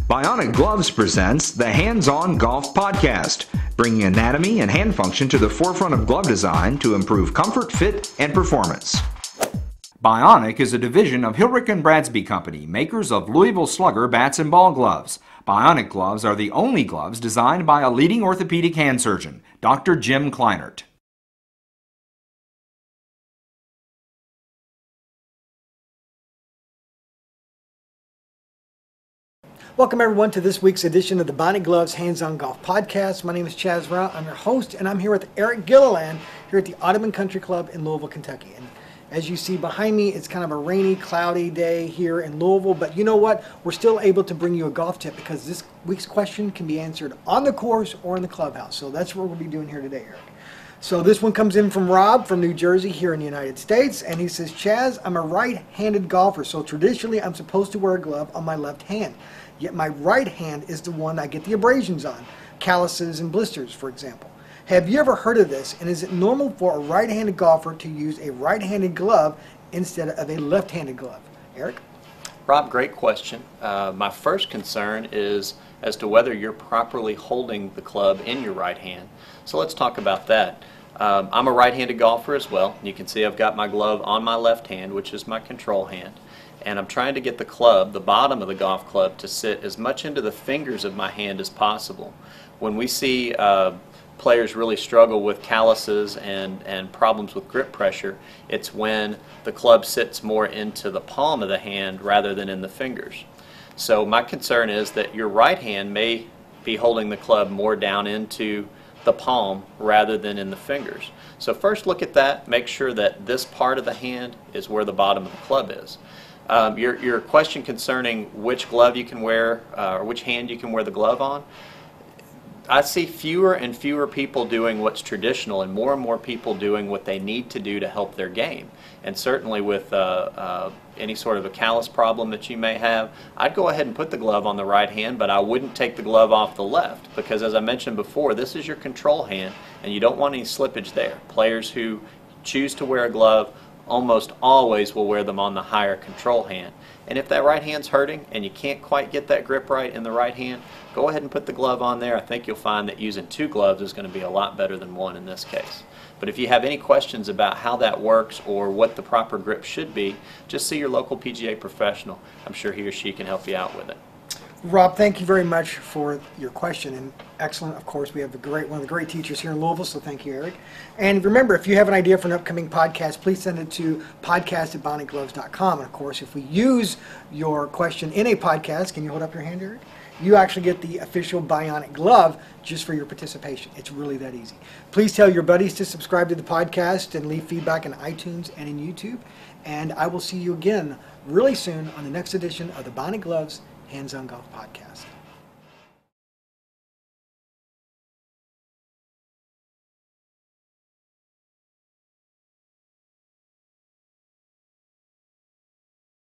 Bionic Gloves presents the Hands-On Golf Podcast, bringing anatomy and hand function to the forefront of glove design to improve comfort, fit, and performance. Bionic is a division of Hilrich & Bradsby Company, makers of Louisville Slugger bats and ball gloves. Bionic gloves are the only gloves designed by a leading orthopedic hand surgeon, Dr. Jim Kleinert. Welcome everyone to this week's edition of the Bionic Gloves Hands-On Golf Podcast. My name is Chaz Rao. I'm your host, and I'm here with Eric Gilliland here at the Audubon Country Club in Louisville, Kentucky. And as you see behind me, it's kind of a rainy, cloudy day here in Louisville, but you know what? We're still able to bring you a golf tip because this week's question can be answered on the course or in the clubhouse. So that's what we'll be doing here today, Eric. So this one comes in from Rob from New Jersey here in the United States, and he says, Chaz, I'm a right-handed golfer, so traditionally I'm supposed to wear a glove on my left hand. Yet my right hand is the one I get the abrasions on, calluses and blisters, for example. Have you ever heard of this, and is it normal for a right-handed golfer to use a right-handed glove instead of a left-handed glove? Eric? Rob, great question. My first concern is as to whether you're properly holding the club in your right hand. So let's talk about that. I'm a right-handed golfer as well. You can see I've got my glove on my left hand, which is my control hand. And I'm trying to get the club, the bottom of the golf club, to sit as much into the fingers of my hand as possible. When we see players really struggle with calluses and problems with grip pressure, it's when the club sits more into the palm of the hand rather than in the fingers. So my concern is that your right hand may be holding the club more down into the palm rather than in the fingers. So first look at that, make sure that this part of the hand is where the bottom of the club is. Your question concerning which glove you can wear or which hand you can wear the glove on, I see fewer and fewer people doing what's traditional and more people doing what they need to do to help their game. And certainly with any sort of a callus problem that you may have, I'd go ahead and put the glove on the right hand, but I wouldn't take the glove off the left because, as I mentioned before, this is your control hand and you don't want any slippage there. Players who choose to wear a glove almost always will wear them on the higher control hand. And if that right hand's hurting and you can't quite get that grip right in the right hand, go ahead and put the glove on there. I think you'll find that using two gloves is going to be a lot better than one in this case. But if you have any questions about how that works or what the proper grip should be, just see your local PGA professional. I'm sure he or she can help you out with it. Rob, thank you very much for your question, and excellent. Of course, we have one of the great teachers here in Louisville, so thank you, Eric. And remember, if you have an idea for an upcoming podcast, please send it to podcast@bionicgloves.com. And of course, if we use your question in a podcast, can you hold up your hand, Eric? You actually get the official Bionic glove just for your participation. It's really that easy. Please tell your buddies to subscribe to the podcast and leave feedback on iTunes and in YouTube. And I will see you again really soon on the next edition of the Bionic Gloves Hands-On Golf Podcast.